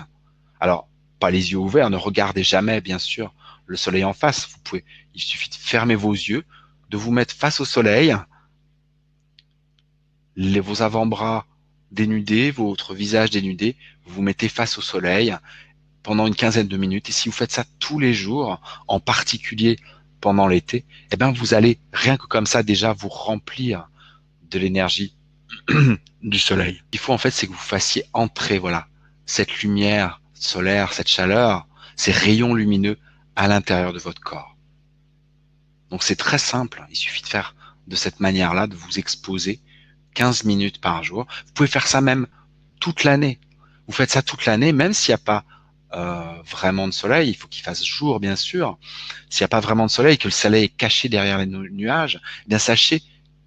Alors, pas les yeux ouverts, ne regardez jamais, bien sûr, le soleil en face. Il suffit de fermer vos yeux, de vous mettre face au soleil, vos avant-bras dénudés, votre visage dénudé, vous vous mettez face au soleil pendant une quinzaine de minutes. Et si vous faites ça tous les jours, en particulier pendant l'été, eh bien vous allez rien que comme ça déjà vous remplir de l'énergie du soleil. Il faut en fait, c'est que vous fassiez entrer, voilà, cette lumière solaire, cette chaleur, ces rayons lumineux à l'intérieur de votre corps. Donc c'est très simple, il suffit de faire de cette manière-là, de vous exposer 15 minutes par jour. Vous pouvez faire ça même toute l'année. Vous faites ça toute l'année, même s'il n'y a pas vraiment de soleil, il faut qu'il fasse jour, bien sûr. S'il n'y a pas vraiment de soleil, que le soleil est caché derrière les nuages, eh bien sachez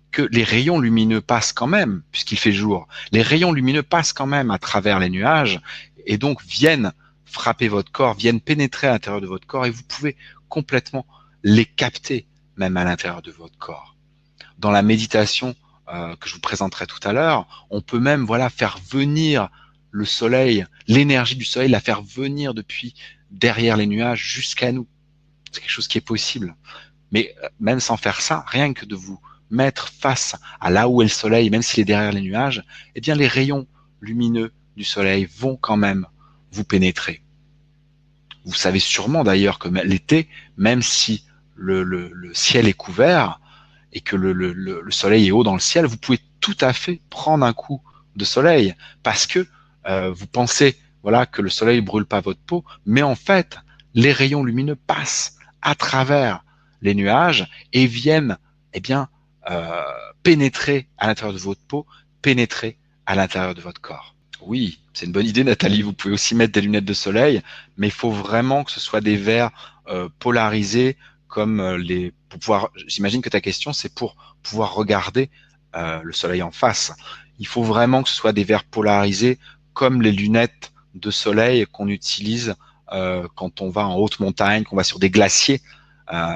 que les rayons lumineux passent quand même, puisqu'il fait jour. Les rayons lumineux passent quand même à travers les nuages et donc viennent frapper votre corps, viennent pénétrer à l'intérieur de votre corps et vous pouvez complètement les capter même à l'intérieur de votre corps. Dans la méditation que je vous présenterai tout à l'heure, on peut même voilà faire venir le soleil, l'énergie du soleil, la faire venir depuis derrière les nuages jusqu'à nous. C'est quelque chose qui est possible. Mais même sans faire ça, rien que de vous mettre face à là où est le soleil, même s'il est derrière les nuages, eh bien les rayons lumineux du soleil vont quand même vous pénétrer. Vous savez sûrement d'ailleurs que l'été, même si le ciel est couvert et que le soleil est haut dans le ciel, vous pouvez tout à fait prendre un coup de soleil parce que vous pensez voilà que le soleil brûle pas votre peau, mais en fait, les rayons lumineux passent à travers les nuages et viennent eh bien euh, pénétrer à l'intérieur de votre peau, pénétrer à l'intérieur de votre corps. Oui, c'est une bonne idée, Nathalie. Vous pouvez aussi mettre des lunettes de soleil, mais il faut vraiment que ce soit des verres polarisés, comme pour pouvoir. J'imagine que ta question, c'est pour pouvoir regarder le soleil en face. Il faut vraiment que ce soit des verres polarisés, comme les lunettes de soleil qu'on utilise quand on va en haute montagne, qu'on va sur des glaciers, euh,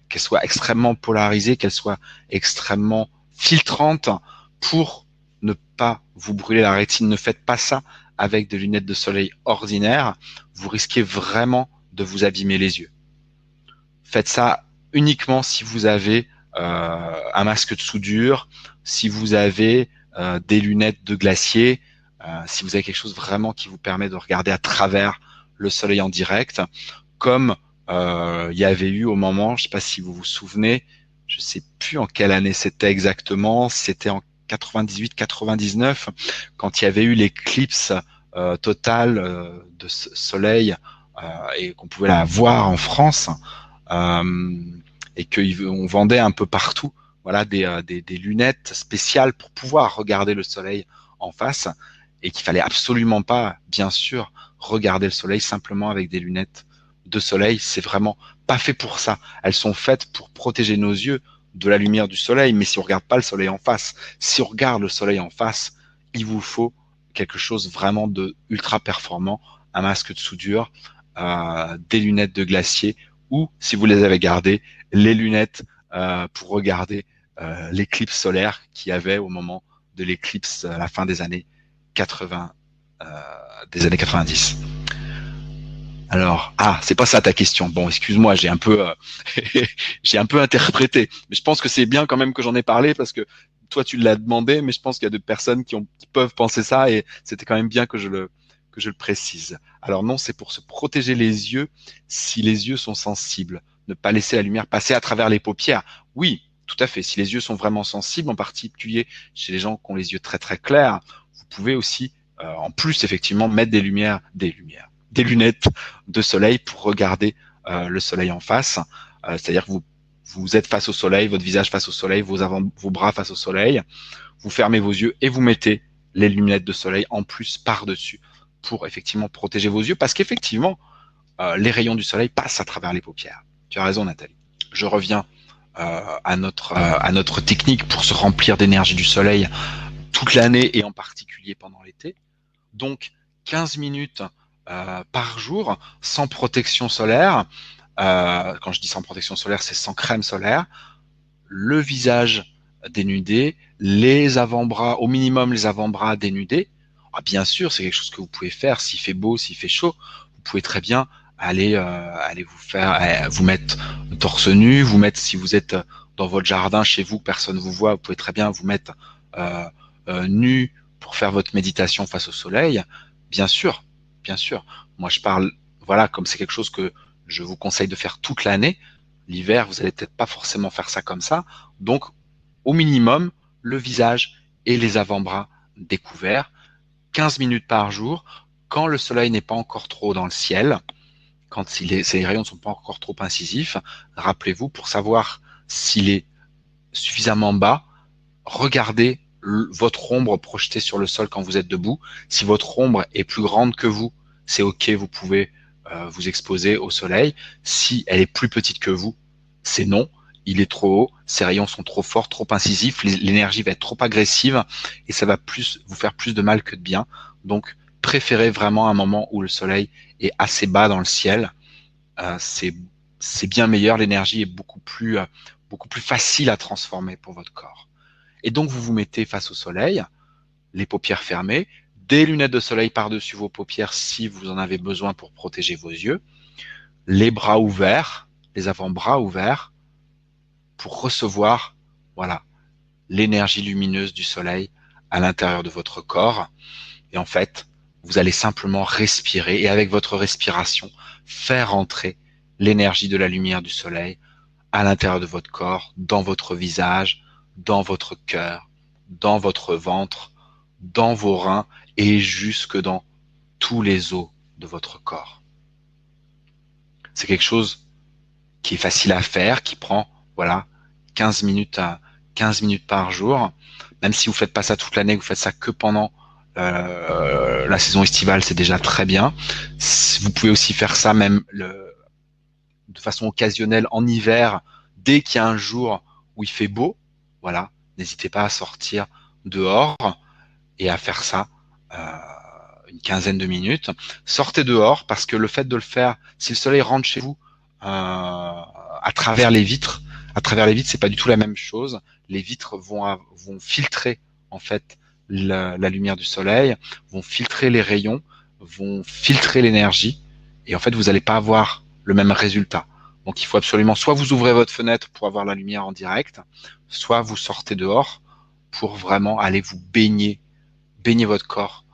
qu'elles soient extrêmement polarisées, qu'elles soient extrêmement filtrantes pour ne pas vous brûler la rétine. Ne faites pas ça avec des lunettes de soleil ordinaires. Vous risquez vraiment de vous abîmer les yeux. Faites ça uniquement si vous avez un masque de soudure, si vous avez des lunettes de glacier, si vous avez quelque chose vraiment qui vous permet de regarder à travers le soleil en direct, comme il y avait eu au moment, je ne sais pas si vous vous souvenez, je ne sais plus en quelle année c'était exactement, c'était en 98-99, quand il y avait eu l'éclipse totale de soleil et qu'on pouvait la voir en France euh, et qu'on vendait un peu partout voilà, des lunettes spéciales pour pouvoir regarder le soleil en face et qu'il fallait absolument pas, bien sûr, regarder le soleil simplement avec des lunettes de soleil. C'est vraiment pas fait pour ça. Elles sont faites pour protéger nos yeux de la lumière du soleil, mais si on regarde pas le soleil en face, si on regarde le soleil en face, il vous faut quelque chose vraiment de ultra performant, un masque de soudure, des lunettes de glacier ou, si vous les avez gardées, les lunettes pour regarder l'éclipse solaire qu'il y avait au moment de l'éclipse à la fin des années 80, des années 90. Alors, c'est pas ça ta question. Bon, excuse-moi, j'ai un peu interprété. Mais je pense que c'est bien quand même que j'en ai parlé parce que toi, tu l'as demandé, mais je pense qu'il y a d'autres personnes qui peuvent penser ça et c'était quand même bien que je le précise. Alors non, c'est pour se protéger les yeux si les yeux sont sensibles. Ne pas laisser la lumière passer à travers les paupières. Oui, tout à fait. Si les yeux sont vraiment sensibles, en particulier chez les gens qui ont les yeux très très clairs, vous pouvez aussi, en plus, effectivement, mettre des lunettes de soleil pour regarder le soleil en face. C'est-à-dire que vous êtes face au soleil, votre visage face au soleil, vos bras face au soleil, vous fermez vos yeux et vous mettez les lunettes de soleil en plus par-dessus pour effectivement protéger vos yeux parce qu'effectivement, les rayons du soleil passent à travers les paupières. Tu as raison, Nathalie. Je reviens à notre technique pour se remplir d'énergie du soleil toute l'année et en particulier pendant l'été. Donc, 15 minutes par jour sans protection solaire. Quand je dis sans protection solaire, c'est sans crème solaire. Le visage dénudé, les avant-bras, au minimum les avant-bras dénudés. Bien sûr, c'est quelque chose que vous pouvez faire s'il fait beau, s'il fait chaud. Vous pouvez très bien allez vous mettre torse nu, vous mettre, si vous êtes dans votre jardin chez vous, personne vous voit, vous pouvez très bien vous mettre euh, nu pour faire votre méditation face au soleil. Bien sûr, bien sûr. Moi, je parle, voilà, comme c'est quelque chose que je vous conseille de faire toute l'année. L'hiver, vous allez peut-être pas forcément faire ça comme ça. Donc, au minimum, le visage et les avant-bras découverts, 15 minutes par jour, quand le soleil n'est pas encore trop dans le ciel, quand ces rayons ne sont pas encore trop incisifs. Rappelez-vous, pour savoir s'il est suffisamment bas, regardez votre ombre projetée sur le sol quand vous êtes debout. Si votre ombre est plus grande que vous, c'est OK, vous pouvez vous exposer au soleil. Si elle est plus petite que vous, c'est non. Il est trop haut, ces rayons sont trop forts, trop incisifs, l'énergie va être trop agressive et ça va plus vous faire plus de mal que de bien. Donc, préférez vraiment un moment où le soleil est assez bas dans le ciel. Euh, c'est c'est bien meilleur, l'énergie est beaucoup plus facile à transformer pour votre corps. Et donc, vous vous mettez face au soleil, les paupières fermées, des lunettes de soleil par-dessus vos paupières si vous en avez besoin pour protéger vos yeux, les bras ouverts, les avant-bras ouverts pour recevoir, voilà, l'énergie lumineuse du soleil à l'intérieur de votre corps. Et en fait, vous allez simplement respirer et avec votre respiration, faire entrer l'énergie de la lumière du soleil à l'intérieur de votre corps, dans votre visage, dans votre cœur, dans votre ventre, dans vos reins et jusque dans tous les os de votre corps. C'est quelque chose qui est facile à faire, qui prend, voilà, 15 minutes 15 minutes par jour. Même si vous faites pas ça toute l'année, vous faites ça que pendant la saison estivale, c'est déjà très bien. Vous pouvez aussi faire ça même de façon occasionnelle en hiver, dès qu'il y a un jour où il fait beau. Voilà, n'hésitez pas à sortir dehors et à faire ça une quinzaine de minutes. Sortez dehors parce que le fait de le faire, si le soleil rentre chez vous à travers les vitres, c'est pas du tout la même chose. Les vitres vont filtrer en fait la lumière du soleil, vont filtrer les rayons, vont filtrer l'énergie, et en fait vous n'allez pas avoir le même résultat. Donc il faut absolument soit vous ouvrez votre fenêtre pour avoir la lumière en direct, soit vous sortez dehors pour vraiment aller vous baigner votre corps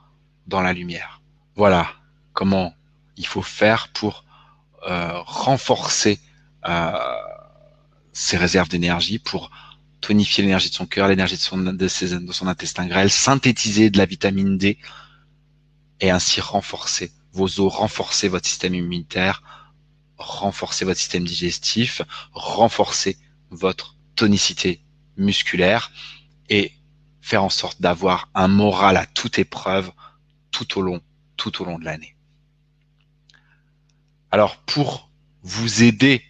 dans la lumière. Voilà comment il faut faire pour renforcer euh, ses réserves d'énergie, pour tonifier l'énergie de son cœur, l'énergie de son intestin grêle, synthétiser de la vitamine D et ainsi renforcer vos os, renforcer votre système immunitaire, renforcer votre système digestif, renforcer votre tonicité musculaire et faire en sorte d'avoir un moral à toute épreuve tout au long, tout au long de l'année. Alors, pour vous aider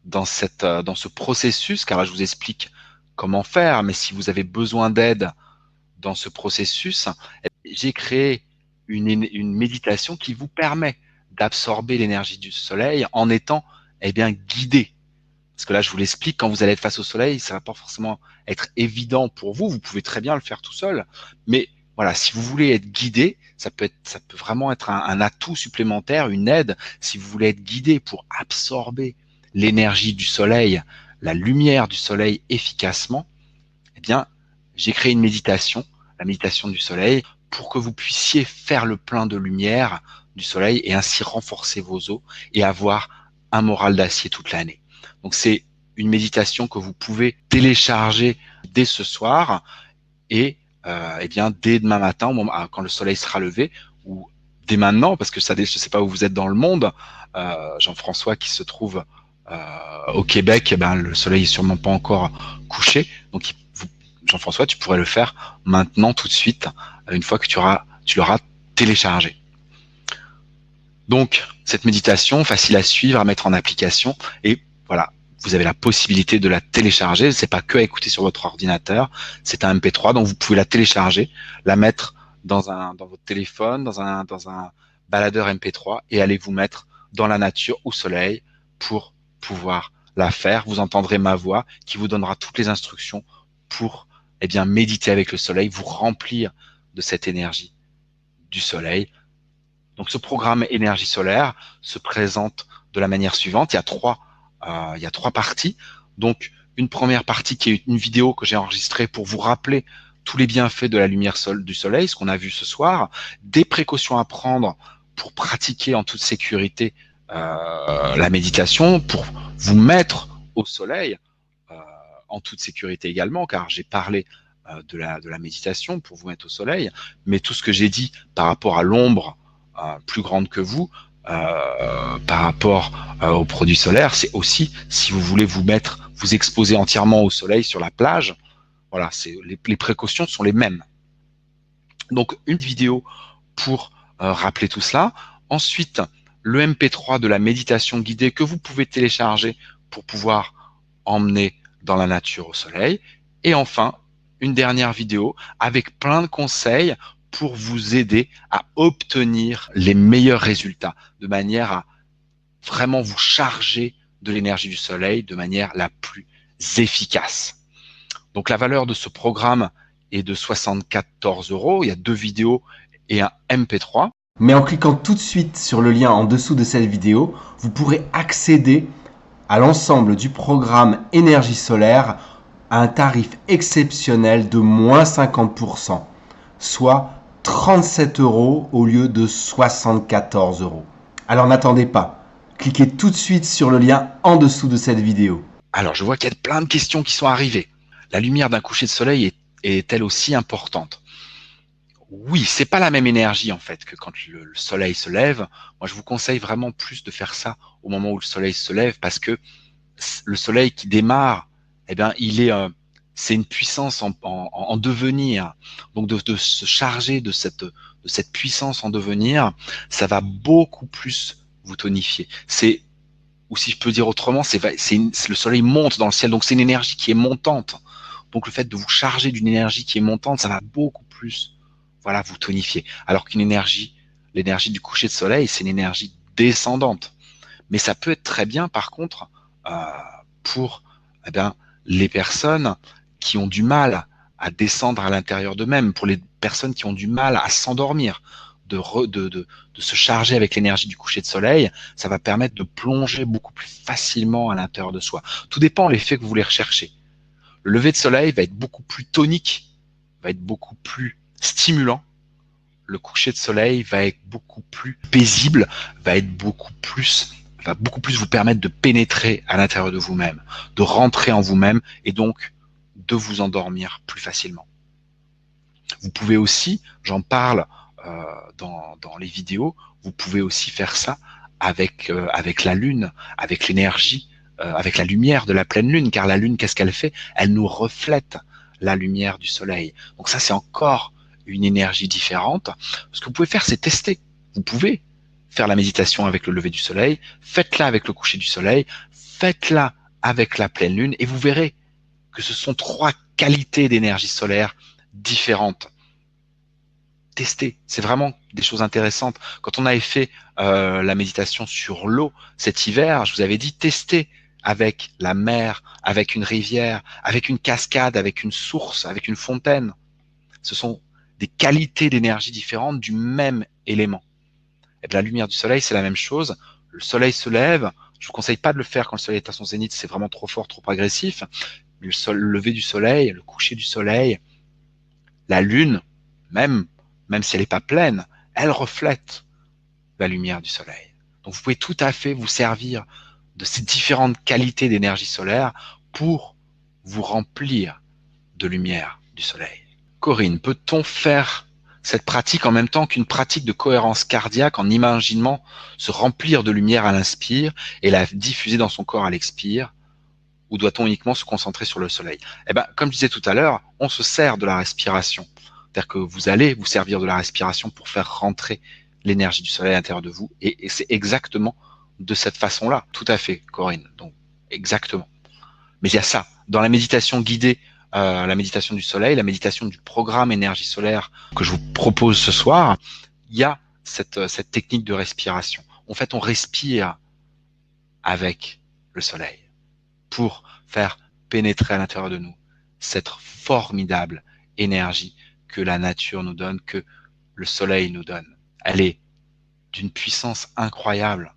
dans ce processus, car là, je vous explique comment faire, mais si vous avez besoin d'aide dans ce processus, j'ai créé une méditation qui vous permet d'absorber l'énergie du soleil en étant bien guidé. Parce que là, je vous l'explique, quand vous allez être face au soleil, ça va pas forcément être évident pour vous. Vous pouvez très bien le faire tout seul. Mais voilà, si vous voulez être guidé, ça peut vraiment être un atout supplémentaire, une aide. Si vous voulez être guidé pour absorber l'énergie du soleil, la lumière du soleil efficacement, eh bien, j'ai créé une méditation, la méditation du soleil, pour que vous puissiez faire le plein de lumière du soleil et ainsi renforcer vos os et avoir un moral d'acier toute l'année. Donc c'est une méditation que vous pouvez télécharger dès ce soir et bien dès demain matin, quand le soleil sera levé, ou dès maintenant, parce que ça, je ne sais pas où vous êtes dans le monde, Jean-François qui se trouve au Québec, le soleil est sûrement pas encore couché, donc Jean-François, tu pourrais le faire maintenant, tout de suite, une fois que tu l'auras téléchargé. Donc, cette méditation, facile à suivre, à mettre en application, et voilà, vous avez la possibilité de la télécharger. C'est pas que à écouter sur votre ordinateur, c'est un MP3, donc vous pouvez la télécharger, la mettre dans votre téléphone, dans un baladeur MP3, et aller vous mettre dans la nature, au soleil, pour pouvoir la faire. Vous entendrez ma voix qui vous donnera toutes les instructions pour méditer avec le soleil, vous remplir de cette énergie du soleil Donc ce programme énergie solaire se présente de la manière suivante. Il y a trois parties. Donc une première partie qui est une vidéo que j'ai enregistrée pour vous rappeler tous les bienfaits de la lumière du soleil, ce qu'on a vu ce soir, des précautions à prendre pour pratiquer en toute sécurité la méditation, pour vous mettre au soleil euh, en toute sécurité également, car j'ai parlé de la méditation pour vous mettre au soleil, mais tout ce que j'ai dit par rapport à l'ombre plus grande que vous, par rapport aux produits solaires, c'est aussi si vous voulez vous exposer entièrement au soleil sur la plage, voilà, les précautions sont les mêmes. Donc une vidéo pour rappeler tout cela. Ensuite, le MP3 de la méditation guidée que vous pouvez télécharger pour pouvoir emmener dans la nature au soleil. Et enfin, une dernière vidéo avec plein de conseils pour vous aider à obtenir les meilleurs résultats, de manière à vraiment vous charger de l'énergie du soleil de manière la plus efficace. Donc la valeur de ce programme est de 74 euros. Il y a 2 vidéos et un MP3. Mais en cliquant tout de suite sur le lien en dessous de cette vidéo, vous pourrez accéder à l'ensemble du programme énergie solaire à un tarif exceptionnel de moins 50%, soit 37 euros au lieu de 74 euros. Alors n'attendez pas, cliquez tout de suite sur le lien en dessous de cette vidéo. Alors je vois qu'il y a plein de questions qui sont arrivées. La lumière d'un coucher de soleil est-elle aussi importante? Oui, c'est pas la même énergie en fait que quand le soleil se lève. Moi, je vous conseille vraiment plus de faire ça au moment où le soleil se lève parce que le soleil qui démarre, eh bien, c'est une puissance en devenir. Donc, de se charger de cette puissance en devenir, ça va beaucoup plus vous tonifier. Ou si je peux dire autrement, le soleil monte dans le ciel, donc c'est une énergie qui est montante. Donc, le fait de vous charger d'une énergie qui est montante, ça va beaucoup plus, voilà, vous tonifier. Alors l'énergie du coucher de soleil, c'est une énergie descendante. Mais ça peut être très bien, par contre, euh, pour eh bien, les personnes qui ont du mal à descendre à l'intérieur d'eux-mêmes, pour les personnes qui ont du mal à s'endormir, de se charger avec l'énergie du coucher de soleil, ça va permettre de plonger beaucoup plus facilement à l'intérieur de soi. Tout dépend de l'effet que vous voulez rechercher. Le lever de soleil va être beaucoup plus tonique, va être beaucoup plus stimulant. Le coucher de soleil va être beaucoup plus paisible, va beaucoup plus vous permettre de pénétrer à l'intérieur de vous-même, de rentrer en vous-même et donc de vous endormir plus facilement. Vous pouvez aussi, j'en parle dans les vidéos, vous pouvez aussi faire ça avec la lune, avec l'énergie, avec la lumière de la pleine lune, car la lune, qu'est-ce qu'elle fait? Elle nous reflète la lumière du soleil. Donc ça, c'est encore une énergie différente. Ce que vous pouvez faire, c'est tester. Vous pouvez faire la méditation avec le lever du soleil, faites-la avec le coucher du soleil, faites-la avec la pleine lune, et vous verrez que ce sont trois qualités d'énergie solaire différentes. Tester, c'est vraiment des choses intéressantes. Quand on avait fait la méditation sur l'eau cet hiver, je vous avais dit tester avec la mer, avec une rivière, avec une cascade, avec une source, avec une fontaine. Ce sont des qualités d'énergie différentes du même élément. Et de la lumière du soleil, c'est la même chose. Le soleil se lève. Je vous conseille pas de le faire quand le soleil est à son zénith, c'est vraiment trop fort, trop agressif. Le lever du soleil, le coucher du soleil, la lune, même, même si elle n'est pas pleine, elle reflète la lumière du soleil. Donc vous pouvez tout à fait vous servir de ces différentes qualités d'énergie solaire pour vous remplir de lumière du soleil. Corinne, peut-on faire cette pratique en même temps qu'une pratique de cohérence cardiaque en imaginant se remplir de lumière à l'inspire et la diffuser dans son corps à l'expire? Ou doit-on uniquement se concentrer sur le soleil? Eh ben, comme je disais tout à l'heure, on se sert de la respiration. C'est-à-dire que vous allez vous servir de la respiration pour faire rentrer l'énergie du soleil à l'intérieur de vous. Et c'est exactement de cette façon-là. Tout à fait, Corinne. Donc, exactement. Mais il y a ça. Dans la méditation guidée, la méditation du soleil, la méditation du programme énergie solaire que je vous propose ce soir, il y a cette technique de respiration. En fait, on respire avec le soleil pour faire pénétrer à l'intérieur de nous cette formidable énergie que la nature nous donne, que le soleil nous donne. Elle est d'une puissance incroyable.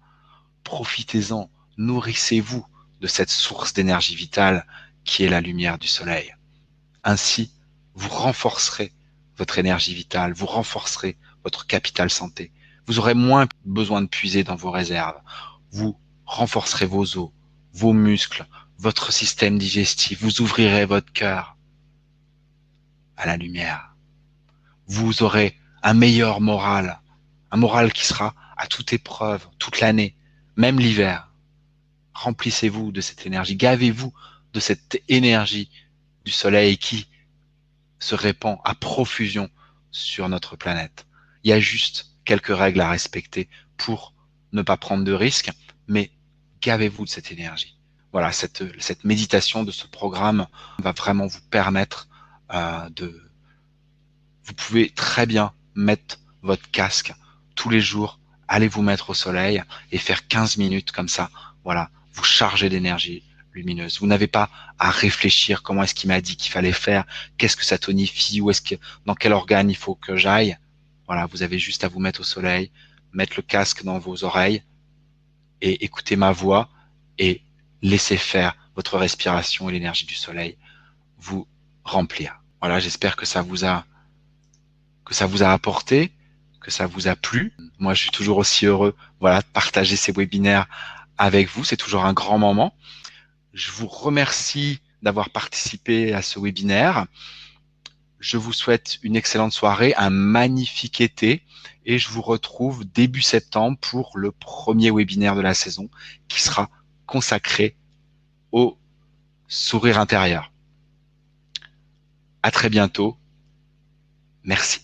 Profitez-en, nourrissez-vous de cette source d'énergie vitale qui est la lumière du soleil. Ainsi, vous renforcerez votre énergie vitale, vous renforcerez votre capital santé. Vous aurez moins besoin de puiser dans vos réserves. Vous renforcerez vos os, vos muscles, votre système digestif. Vous ouvrirez votre cœur à la lumière. Vous aurez un meilleur moral, un moral qui sera à toute épreuve, toute l'année, même l'hiver. Remplissez-vous de cette énergie, gavez-vous de cette énergie du soleil qui se répand à profusion sur notre planète. Il y a juste quelques règles à respecter pour ne pas prendre de risques, mais gavez-vous de cette énergie. Voilà, cette méditation de ce programme va vraiment vous permettre de... Vous pouvez très bien mettre votre casque tous les jours, allez vous mettre au soleil et faire 15 minutes comme ça. Voilà, vous chargez d'énergie lumineuse. Vous n'avez pas à réfléchir comment est-ce qu'il m'a dit qu'il fallait faire, qu'est-ce que ça tonifie, dans quel organe il faut que j'aille. Voilà, vous avez juste à vous mettre au soleil, mettre le casque dans vos oreilles et écouter ma voix et laisser faire votre respiration et l'énergie du soleil vous remplir. Voilà, j'espère que ça vous a apporté, que ça vous a plu. Moi, je suis toujours aussi heureux, voilà, de partager ces webinaires avec vous. C'est toujours un grand moment. Je vous remercie d'avoir participé à ce webinaire. Je vous souhaite une excellente soirée, un magnifique été et je vous retrouve début septembre pour le premier webinaire de la saison qui sera consacré au sourire intérieur. À très bientôt. Merci.